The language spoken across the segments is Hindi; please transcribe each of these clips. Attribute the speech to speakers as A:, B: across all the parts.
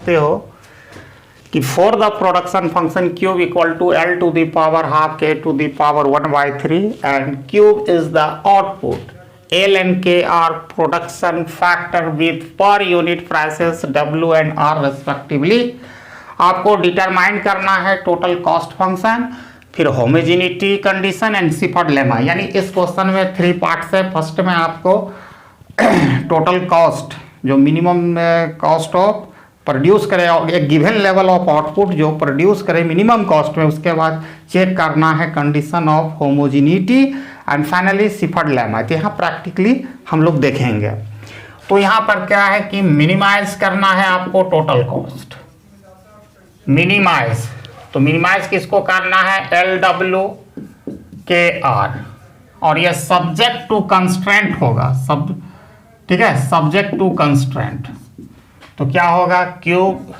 A: सकते हो कि for the production function Q equal to L to the power half K to the power 1/3 and Q is the output, L and K are production factor with per unit prices W and R respectively। आपको डिटरमाइन करना है टोटल कॉस्ट फंक्शन, फिर homogeneity condition and Shepherd lemma. यानी इस क्वेश्चन में 3 पार्ट्स है। फर्स्ट में आपको टोटल कॉस्ट, जो मिनिमम कॉस्ट ऑफ प्रोड्यूस करे एक गिवन लेवल ऑफ आउटपुट जो प्रोड्यूस करे मिनिमम कॉस्ट में, उसके बाद चेक करना है condition of homogeneity and finally Shephard's lemma. तो यहाँ प्रैक्टिकली हम लोग देखेंगे। तो यहाँ पर क्या है कि मिनिमाइज करना है आपको टोटल कॉस्ट, मिनिमाइज। तो मिनिमाइज किसको करना है, LWKR, और ये सब्जेक्ट टू कंस्ट्रेंट होगा, सब ठीक है, सब्जेक्ट टू कंस्ट्रेंट। तो क्या होगा, क्यूब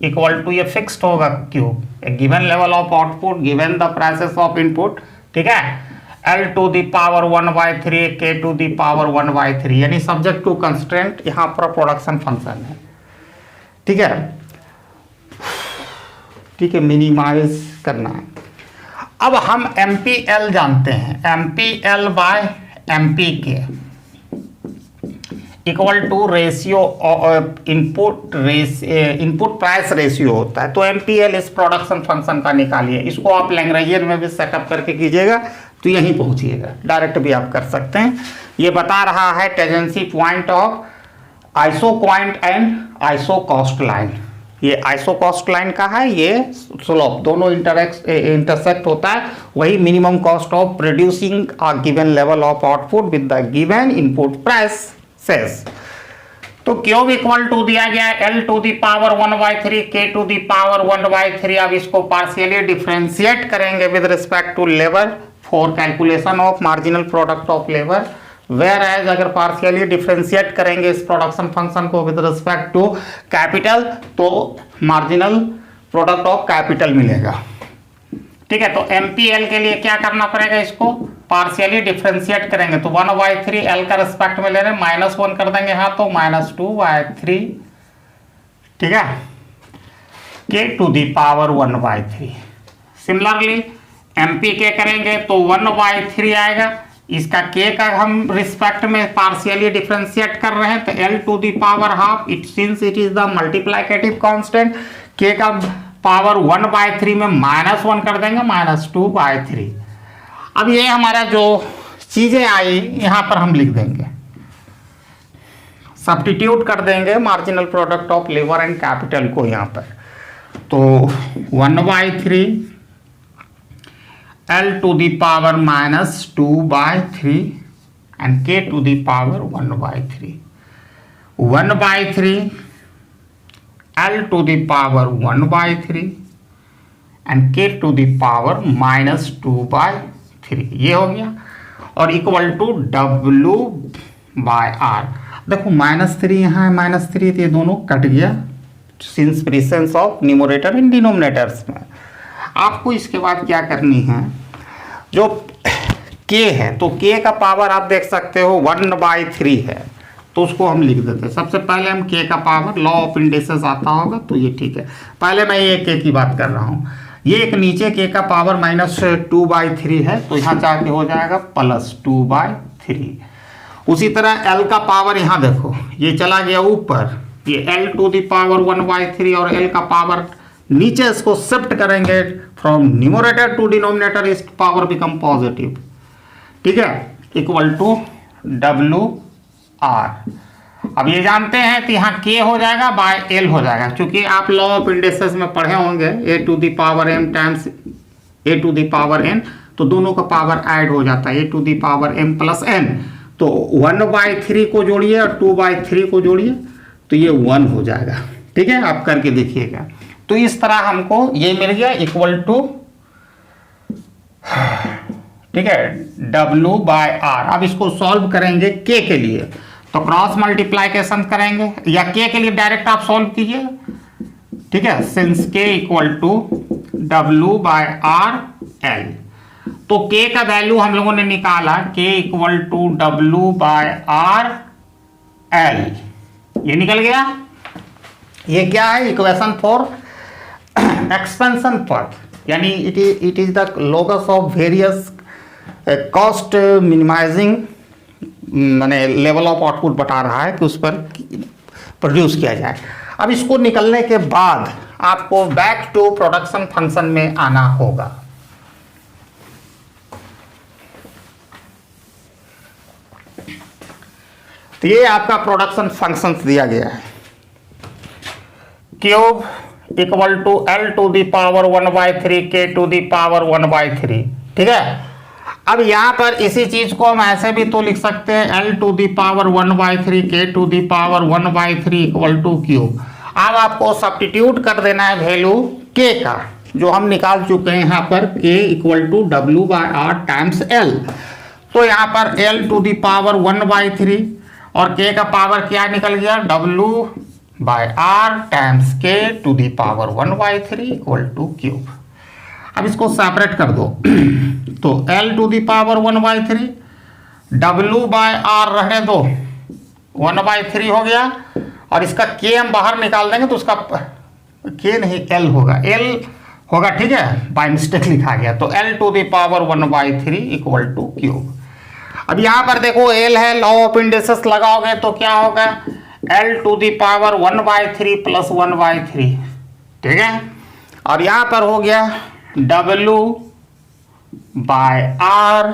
A: इक्वल टू, ये फिक्स्ड होगा Q, a given level of output given the prices of input, ठीक है, L to the power 1/3 K to the power 1/3, यानी सब्जेक्ट टू कंस्ट्रेंट यहाँ पर प्रोडक्शन फंक्शन है। ठीक है, ठीक है, मिनिमाइज करना है। अब हम MPL जानते हैं, MPL by MPK equal to ratio input price ratio होता है। तो MPL इस प्रोडक्शन फंक्शन का निकालिए। इसको आप लैग्रेंजियन में भी सेटअप करके कीजिएगा तो यहीं पहुंचिएगा, डायरेक्ट भी आप कर सकते हैं। ये बता रहा है tangency point of iso point and iso cost line. ये आइसो कॉस्ट लाइन का है, ये स्लोप, दोनों इंटरसेक्ट होता है, वही minimum cost of producing a given level of output with the given input prices. तो क्यूब इक्वल टू दिया गया है L to the power 1/3 K to the power 1/3। अब इसको पार्शियली डिफरेंशिएट करेंगे with respect to labour for calculation of marginal product of labour. Whereas अगर पार्शियली डिफरेंशिएट करेंगे इस प्रोडक्शन फंक्शन को विद रिस्पेक्ट टू कैपिटल, तो मार्जिनल प्रोडक्ट ऑफ कैपिटल मिलेगा। ठीक है, तो MPL के लिए क्या करना पड़ेगा, इसको पार्शियली डिफरेंशिएट करेंगे। तो 1/3 L का रिस्पेक्ट में ले रहे हैं, -1 कर देंगे, हाँ, तो -2/3, ठीक है, K to the power 1/3। Similarly MPK करेंगे तो 1/3 आएगा, इसका K का हम रिस्पेक्ट में पार्शियली डिफरेंशिएट कर रहे हैं, तो L to the power half, it since it is the multiplicative constant, K का पावर 1/3 में -1 कर देंगे, -2/3। अब ये हमारा जो चीजें आई यहाँ पर हम लिख देंगे, सब्स्टिट्यूट कर देंगे marginal product of labour and capital को यहाँ पर। तो 1/3 L to the power -2/3 and K to the power 1/3, 1/3 L to the power 1/3 and K to the power -2/3, ये हो गया। और इक्वल टू W/R। देखो -3 यहाँ है, -3, तो ये दोनों कट गया since presence of numerator and denominators में। आपको इसके बाद क्या करनी है, जो K है, तो K का पावर आप देख सकते हो 1/3 है, तो उसको हम लिख देते हैं। सबसे पहले हम K का पावर, लॉ ऑफ इंडिसेस आता होगा तो ये ठीक है। पहले मैं ये K की बात कर रहा हूँ, ये एक नीचे K का पावर -2/3 है, तो यहाँ जाके हो जाएगा +2/3। उसी तरह L का पावर यहाँ देखो, ये चला गया ऊपर, ये L टू द पावर 1/3, और L का पावर नीचे इसको शिफ्ट करेंगे फ्रॉम न्यूमरेटर टू डिनोमिनेटर, इस पावर बिकम पॉजिटिव, ठीक है, इक्वल टू WR। अब ये जानते हैं कि यहाँ K हो जाएगा बाय L हो जाएगा, क्योंकि आप लॉ ऑफ इंडिसेस में पढ़े होंगे A to the power M times A to the power N, तो दोनों का पावर ऐड हो जाता है, A to the power M plus N। तो 1/3 को जोड़िए और 2/3 को जोड़िए तो ये 1 हो जाएगा। ठीक है, आप करके देखिएगा। तो इस तरह हमको ये मिल गया इक्वल टू, ठीक है, W/R। अब इसको सॉल्व करेंगे K के लिए, तो क्रॉस मल्टीप्लाइकेशन करेंगे, या K के लिए डायरेक्ट आप सॉल्व कीजिए, ठीक है, since K equal to W/R L। तो K का वैल्यू हम लोगों ने निकाला, K equal to W/R L, ये निकल गया। ये क्या है? इक्वेशन फॉर एक्सपेंशन पाथ, यानी it is the locus of various cost minimising, माने लेवल ऑफ आउटपुट बता रहा है कि उस पर प्रोड्यूस किया जाए। अब इसको निकलने के बाद आपको बैक टू प्रोडक्शन फंक्शन में आना होगा। तो ये आपका प्रोडक्शन फंक्शन दिया गया है, cube equal to L to the power 1/3 K to the power 1/3। ठीक है, अब यहां पर इसी चीज को हम ऐसे भी तो लिख सकते हैं, L to the power 1/3 K to the power 1/3 equal to cube. अब आपको सब्स्टिट्यूट कर देना है वैल्यू K का, जो हम निकाल चुके हैं यहाँ पर, K equal to W/R times L। तो यहाँ पर L टू दी पावर 1/3 और K का पावर क्या निकल गया? W/R times K to the power 1/3 equal to cube. अब इसको सेपरेट कर दो तो L to the power 1/3, W/R रहने दो 1/3 हो गया, और इसका K हम बाहर निकाल देंगे तो उसका K नहीं L होगा, L होगा। ठीक है, बाय मिस्टेक लिखा गया। तो L to the power 1/3 equal to cube. अब यहां पर देखो L है, लॉ ऑफ इंडिसेस लगाओगे तो क्या होगा? L to the power 1/3 plus 1/3। ठीक है, और यहां पर हो गया W/R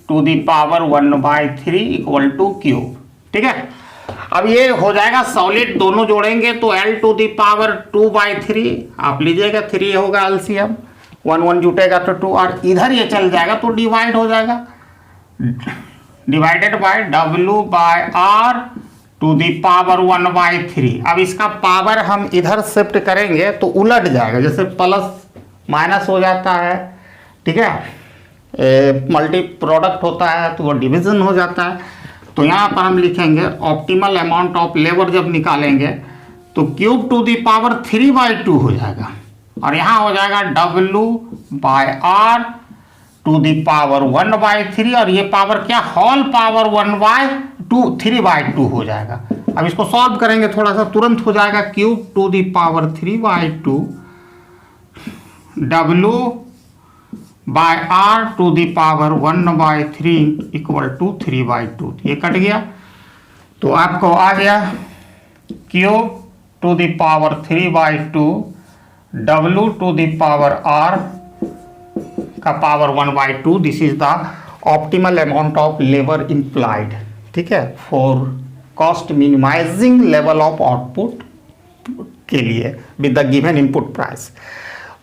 A: to the power 1/3 equal to cube. ठीक है, अब ये हो जाएगा सॉलिड, दोनों जोड़ेंगे तो L टू दी पावर 2/3 आप लीजिएगा, 3 होगा एलसीएम, 1 1 जुटेगा तो 2, और इधर ये चल जाएगा तो डिवाइड हो जाएगा, divided by W/R to the power 1/3। अब इसका पावर हम इधर शिफ्ट करेंगे तो उलट जाएगा, जैसे प्लस माइनस हो जाता है। ठीक है, मल्टी प्रोडक्ट होता है तो वो डिवीजन हो जाता है। तो यहाँ पर हम लिखेंगे ऑप्टिमल अमाउंट ऑफ लेबर जब निकालेंगे तो क्यूब टू दी पावर 3/2 हो जाएगा, और यहाँ हो जाएगा W/R टू दी पावर 1/3, और ये पावर क्या? होल पावर 1/2 3/2 हो जाएगा। अब इसको सॉल्व करेंगे थोड़ा सा, तुरंत हो जाएगा cube to the power 3/2 W/R to the power 1/3 equal to 3/2। ये कट गया तो आपको आ गया cube to the power 3/2 W to the power R का power 1/2। This is the optimal amount of labour implied. ठीक है, for cost minimising level of output के लिए with the given input price.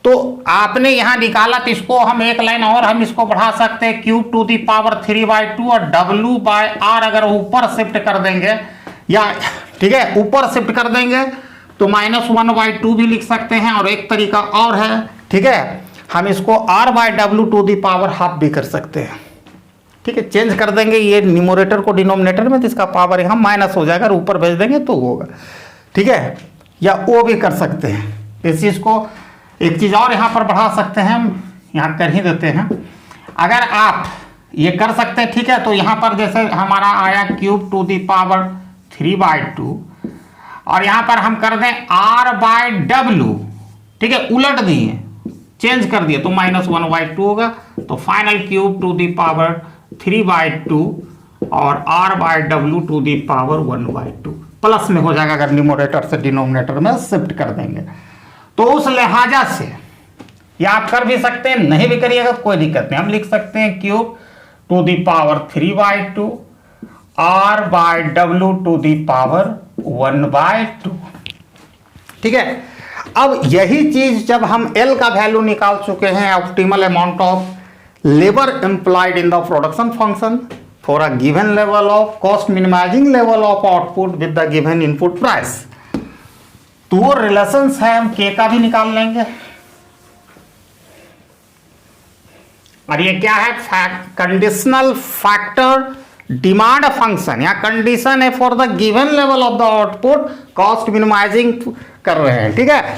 A: तो आपने यहां निकाला, तो इसको हम एक लाइन और हम इसको बढ़ा सकते हैं, क्यूब टू दी पावर 3/2 और W/R अगर ऊपर शिफ्ट कर देंगे, या ठीक है ऊपर शिफ्ट कर देंगे तो -1/2 भी लिख सकते हैं, और एक तरीका और है, ठीक है, हम इसको R/W to the power half भी कर सकते हैं। ठीक है, चेंज कर देंगे ये न्यूमरेटर को डिनोमिनेटर में, तो इसका पावर यहाँ माइनस हो जाएगा, और ऊपर भेज देंगे तो होगा। ठीक है, या वो भी कर सकते हैं। इस चीज को एक चीज और यहाँ पर बढ़ा सकते हैं, हम यहाँ कर ही देते हैं। अगर आप ये कर सकते हैं, ठीक है, तो यहाँ पर जैसे हमारा आया क्यूब टू दी पावर 3/2, और यहाँ पर हम कर दें R/W। ठीक है, उलट दिए, चेंज कर दिए तो -1/2 होगा। तो final cube to the power 3/2 और R/W to the power 1/2 plus में हो जाएगा, अगर न्यूमरेटर से डिनोमिनेटर में शिफ्ट कर देंगे। तो उस लिहाजा से या आप कर भी सकते हैं, नहीं भी करिएगा कोई दिक्कत नहीं, हम लिख सकते हैं cube to the power 3/2 R/W to the power 1/2। ठीक है, अब यही चीज जब हम L का वैल्यू निकाल चुके हैं, optimal amount of labour employed in the production function for a given level of cost minimising level of output with the given input price, तो वो रिलेशंस है, हम K का भी निकाल लेंगे। और ये क्या है? कंडीशनल फैक्टर डिमांड फंक्शन, या कंडीशन है for the given level of the output cost minimising कर रहे हैं। ठीक है,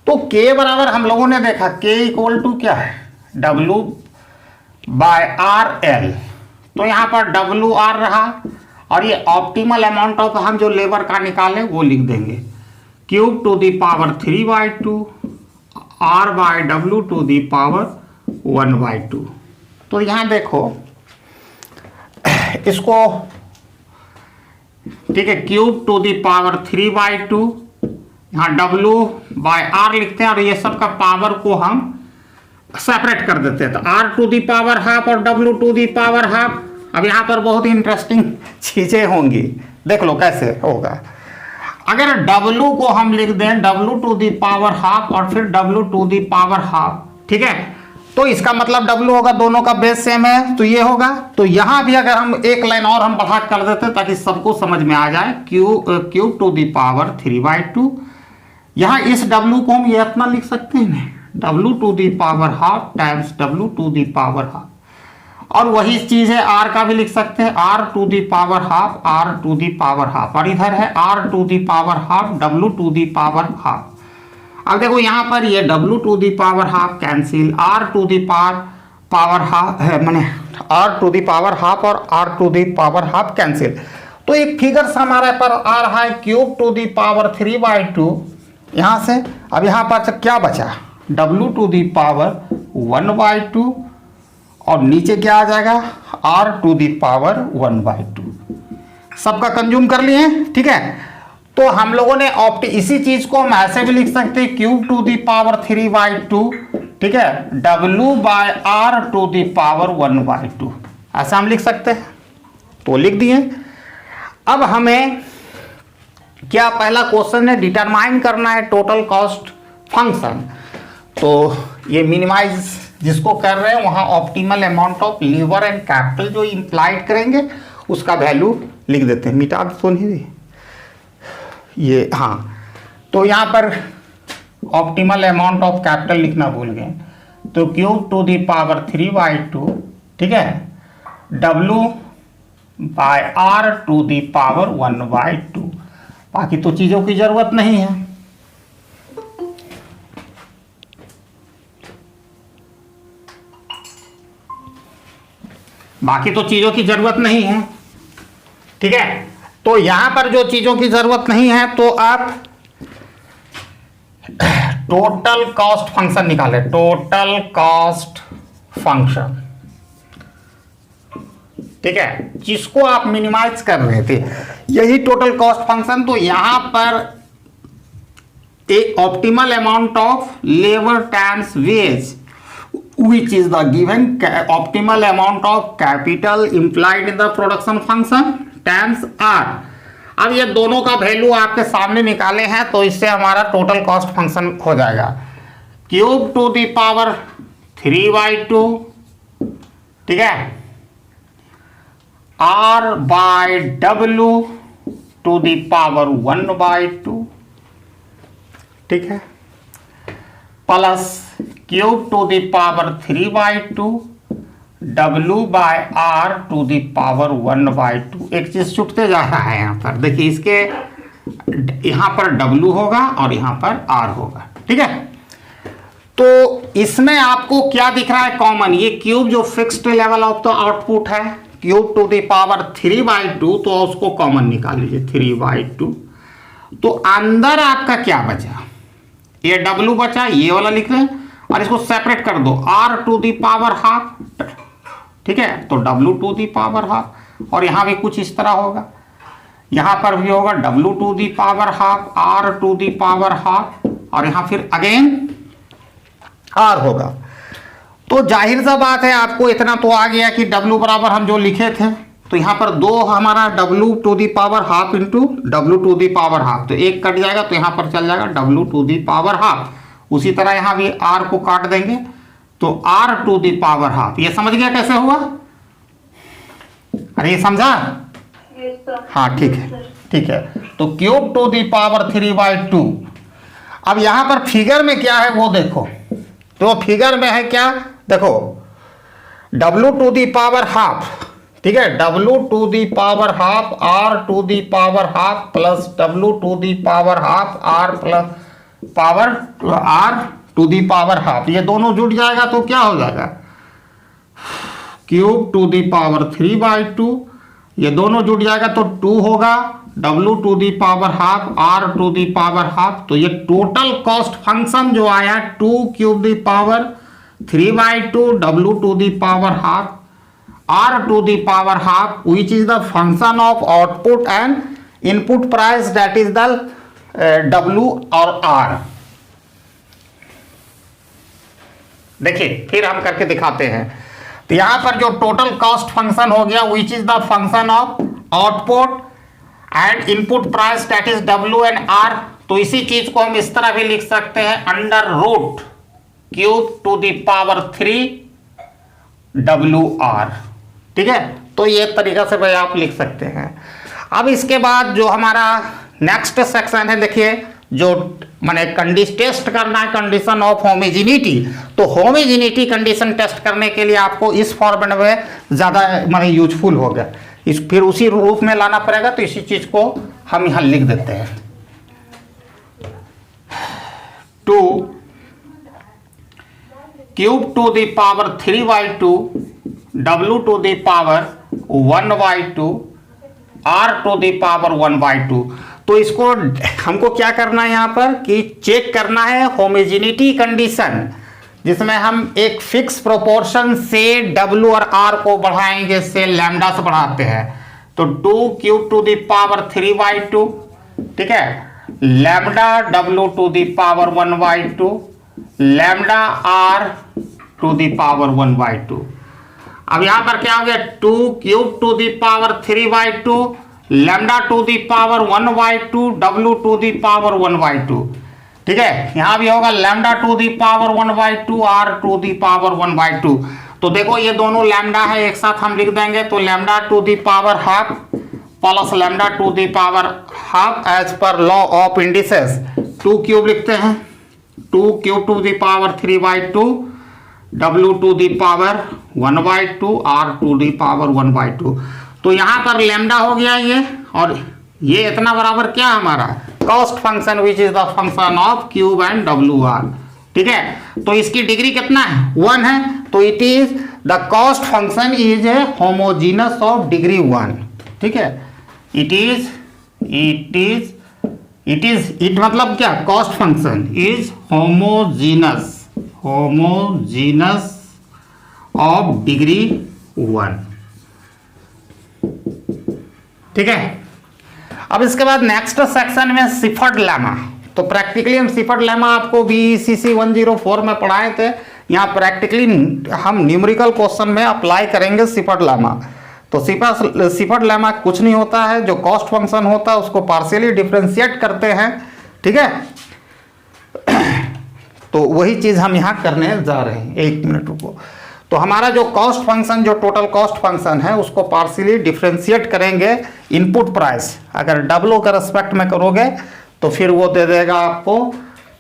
A: तो K बराबर हम लोगों ने देखा K इक्वल टू क्या है? W/RL। तो यहां पर WR रहा, और ये ऑप्टिमल अमाउंट ऑफ हम जो लेबर का निकाले वो लिख देंगे cube to the power 3/2 r by w to the power 1/2। तो यहां देखो इसको, ठीक है, क्यूब टू दी पावर 3/2, यहां w बाय r लिखते हैं और ये सब का पावर को हम सेपरेट कर देते हैं, तो r to the power half और w to the power half. अब यहां पर बहुत ही इंटरेस्टिंग चीजें होंगी, देख लो कैसे होगा। अगर w को हम लिख दें w to the power half और फिर w to the power half, ठीक है, तो इसका मतलब w होगा, दोनों का बेस सेम है, तो ये होगा। तो यहां भी अगर हम एक लाइन और हम बढ़ा कर देते हैं ताकि सबको समझ में आ जाए, क्यूब टू दी पावर 3/2, यहां इस w को हम ये अपना लिख सकते हैं, w to the power half times w to the power half, और वही चीज है r का भी लिख सकते हैं, r to the power half, r to the power half, और इधर है r to the power half, w to the power half. अब देखो यहां पर ये w to the power half cancel, r to the power half है, माने r to the power half और r to the power half cancel. तो एक फिगर हमारे पर आ रहा है क्यूब टू दी पावर 3/2 यहां से। अब यहां पर क्या बचा, w टू दी पावर 1/2 और नीचे क्या आ जाएगा, r टू दी पावर 1/2। सबका कंज्यूम कर लिए, ठीक है। तो हम लोगों ने इसी चीज को हम ऐसे भी लिख सकते हैं, क्यूब टू दी पावर 3/2, ठीक है, w by r to the power 1/2, ऐसा हम लिख सकते हैं। तो लिख दिए। अब हमें क्या पहला क्वेश्चन है, डिटरमाइन करना है टोटल कॉस्ट फंक्शन। तो ये मिनिमाइज जिसको कर रहे हैं वहां ऑप्टिमल अमाउंट ऑफ लीवर एंड कैपिटल जो इंप्लाइड करेंगे उसका वैल्यू लिख देते हैं। मिटा तो नहीं ये, हाँ, तो यहां पर ऑप्टिमल अमाउंट ऑफ कैपिटल लिखना भूल गए, तो क्यूब टू दी पावर 3/2, ठीक है, w by r to the power 1/2। बाकी तो चीजों की जरूरत नहीं है। बाकी तो चीजों की जरूरत नहीं है, ठीक है। तो यहां पर जो चीजों की जरूरत नहीं है तो आप टोटल कॉस्ट फंक्शन निकालें, टोटल कॉस्ट फंक्शन, ठीक है, जिसको आप मिनिमाइज कर रहे थे, यही टोटल कॉस्ट फंक्शन। तो यहां पर एक optimal amount of labour times wage which is the given optimal amount of capital implied in the production function times r। अब ये दोनों का वैल्यू आपके सामने निकाले हैं, तो इससे हमारा टोटल कॉस्ट फंक्शन हो जाएगा, क्यूब टू दी पावर 3/2, ठीक है, r by w to the power 1/2, ठीक है, plus cube to the power 3/2 w by r to the power 1/2। एक चीज छूटते जा रहा है यहां पर, देखिए इसके यहां पर w होगा और यहां पर r होगा, ठीक है। तो इसमें आपको क्या दिख रहा है कॉमन, ये क्यूब जो fixed level of the output है, क्यूब टू दी पावर 3/2, तो उसको कॉमन निकाल लीजिए 3/2। तो अंदर आपका क्या बचा, ये w बचा, ये वाला लिख रहे हैं, और इसको सेपरेट कर दो, r to the power half, ठीक है, तो w to the power half, और यहां भी कुछ इस तरह होगा, यहां पर भी होगा w to the power half, r to the power half, और यहां फिर अगेन r होगा। तो जाहिर सा बात है, आपको इतना तो आ गया कि w बराबर हम जो लिखे थे, तो यहां पर दो हमारा w to the power half into w to the power half, तो एक कट जाएगा, तो यहां पर चल जाएगा w to the power half. उसी तरह यहां भी r को काट देंगे, तो r to the power half. ये समझ गया कैसे हुआ, अरे ये समझा, हाँ ठीक है, ठीक है। तो क्यूब टू दी पावर 3/2। अब यहां पर फिगर में क्या है वो देखो, तो फिगर में है क्या, देखो w to the power half, ठीक है, w to the power half, r to the power half plus w to the power half, r plus power r to the power half, ये दोनों जुड़ जाएगा तो क्या हो जाएगा, क्यूब टू दी पावर 3/2, ये दोनों जुड़ जाएगा तो 2 होगा, W to the power half R to the power half. तो ये टोटल कॉस्ट फंक्शन जो आया 2 cube the power 3/2 W to the power half R to the power half, which is the function of output and input price, that is the W और R। देखिए फिर हम करके दिखाते हैं। तो यहां पर जो टोटल कॉस्ट फंक्शन हो गया which is the function of output and input price, that is W and R। तो इसी चीज को हम इस तरह भी लिख सकते हैं under root cube to the power 3 WR। ठीक है, तो ये तरीका से भाई आप लिख सकते हैं। अब इसके बाद जो हमारा नेक्स्ट सेक्शन है, देखिए जो माने टेस्ट करना है कंडीशन ऑफ होमोजेनिटी। तो होमोजेनिटी कंडीशन टेस्ट करने के लिए आपको इस फॉर्मेट में ज़्यादा माने यूजफुल होगा, इस फिर उसी रूप में लाना पड़ेगा। तो इसी चीज़ को हम यहाँ लिख देते हैं 2 cube to the power 3/2 W to the power 1/2 R to the power 1/2। तो इसको हमको क्या करना है यहाँ पर कि चेक करना है होमोजेनिटी कंडीशन, जिसमें हम एक फिक्स प्रोपोर्शन से W और R को बढ़ाएंगे, से लैम्डा से बढ़ाते हैं। तो 2 क्यूब टू दी पावर 3/2, ठीक है, lambda W to the power 1/2 lambda R to the power 1/2। अब यहां पर क्या हो गया 2 cube to the power 3/2 lambda to the power 1/2 W to the power 1/2। ठीक है, यहां भी होगा lambda to the power 1/2 R to the power 1/2। तो देखो ये दोनों लैम्डा है, एक साथ हम लिख देंगे। तो lambda to the power half plus lambda to the power half as per law of indices 2 cube लिखते हैं। 2 cube to the power 3/2 W to the power 1/2 R to the power 1/2। तो यहां पर लैम्डा हो गया ये, और ये इतना बराबर क्या हमारा cost function which is the function of cube and WR। ठीक है, तो इसकी डिग्री कितना है 1 है। तो it is the cost function is a homogeneous of degree 1। ठीक है, इट मतलब क्या, cost function is homogeneous of degree 1। ठीक है, अब इसके बाद नेक्स्ट सेक्शन में सिफर्ड लेमा। तो प्रैक्टिकली हम सिफर्ड लेमा आपको BCC 104 में पढ़ाए थे। यहाँ प्रैक्टिकली हम न्यूमेरिकल क्वेश्चन में अप्लाई करेंगे सिफर्ड लेमा। तो सिफर्ड लेमा कुछ नहीं होता है, जो कॉस्ट फंक्शन होता है उसको पार्शियली डिफरेंशिएट करते हैं। ठीक है, तो वही चीज हम यहाँ करने जा रहे हैं। 1 मिनट रुको। तो हमारा जो कॉस्ट फंक्शन, जो टोटल कॉस्ट फंक्शन है, उसको पार्शियली डिफरेंशिएट करेंगे इनपुट प्राइस। अगर W का रेस्पेक्ट में करोगे तो फिर वो दे देगा आपको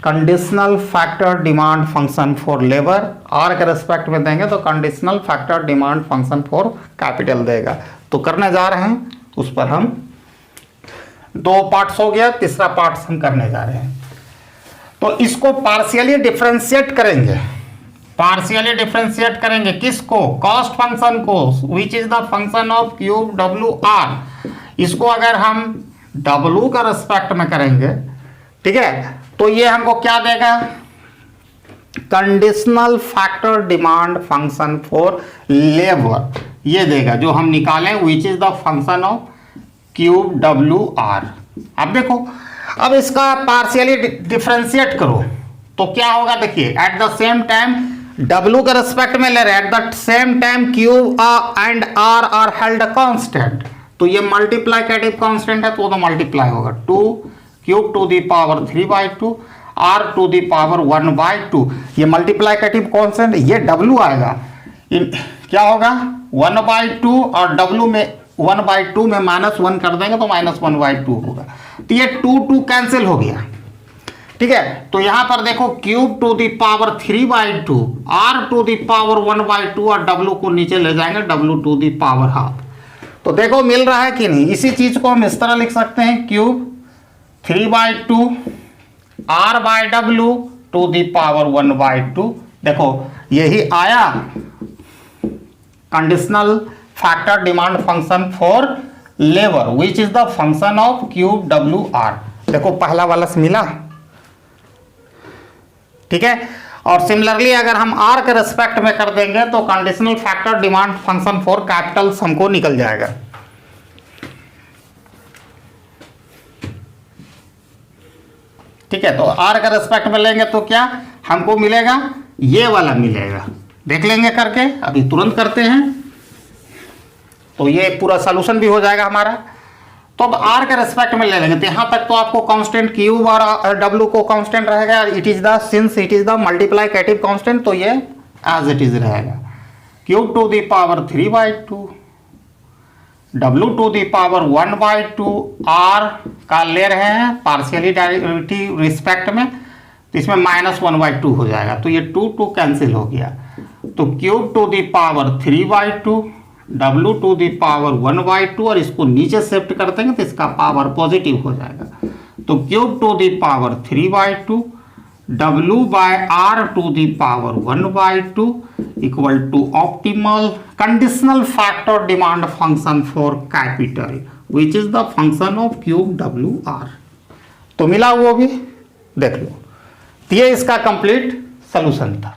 A: conditional factor demand function for labour. R के रेस्पेक्ट में देंगे तो conditional factor demand function for capital देगा। तो करने जा रहे हैं उस पर हम 2 पार्ट्स हो गया, तीसरा पार्ट हम करने जा रहे हैं। तो इसको पार्शियली डिफरेंशिएट करेंगे। पार्शियली डिफरेंशिएट करेंगे किसको, कॉस्ट फंक्शन को, विच is the function of cube WR। इसको अगर हम W का रेस्पेक्ट में करेंगे, ठीक है, तो ये हमको क्या देगा, conditional factor demand function for labour, ये देगा जो हम निकालें, विच is the function of cube WR। अब देखो, अब इसका पार्शियली डिफरेंशिएट करो तो क्या होगा, देखिए at the same time W के रेस्पेक्ट में ले रहे, at the same time cube and R are held constant. तो ये मल्टीप्लाइकेटिव कांस्टेंट है तो वो मल्टीप्लाई होगा 2 cube to the power 3/2 R to the power 1/2। ये मल्टीप्लाइकेटिव कांस्टेंट, ये W आएगा, क्या होगा 1/2 और W में 1/2 में -1 कर देंगे तो -1/2 होगा। तो ये 2 कैंसिल हो गया। ठीक है, तो यहां पर देखो cube to the power 3/2 R to the power 1/2 और W को नीचे ले जाएंगे W to the power half. तो देखो मिल रहा है कि नहीं। इसी चीज को हम इस तरह लिख सकते हैं, cube 3/2 R/W to the power 1/2। देखो यही आया conditional factor demand function for labour which is the function of cube W are. देखो पहला वाला से मिला, ठीक है। और सिमिलरली अगर हम आर के रेस्पेक्ट में कर देंगे तो conditional factor demand function for Capitals हमको निकल जाएगा। ठीक है, तो आर का रेस्पेक्ट में लेंगे तो क्या हमको मिलेगा, ये वाला मिलेगा। देख लेंगे करके, अभी तुरंत करते हैं तो ये पूरा सॉल्यूशन भी हो जाएगा हमारा। तो अब आर के रेस्पेक्ट में ले लेंगे तो यहां तक तो आपको कांस्टेंट क्यूब और डब्ल्यू को कांस्टेंट रहेगा, it is the since it is the multiplicative constant, तो ये एज इट इज रहेगा। Cube to the power 3/2, W to the power 1/2, R का ले रहे हैं पार्शियली डेरिवेटिव रिस्पेक्ट में, तो इसमें -1/2 हो जाएगा, तो ये 2 कैंसिल हो गया। तो cube to the power 3/2, W to the power 1/2, और इसको नीचे शिफ्ट कर देंगे तो इसका पावर पॉजिटिव हो जाएगा। तो cube to the power 3/2, W by R to the power 1/2 equal to optimal conditional factor demand function for capital which is the function of cube W R. तो मिला वो भी देख लो। तो ये इसका कंप्लीट सॉल्यूशन था।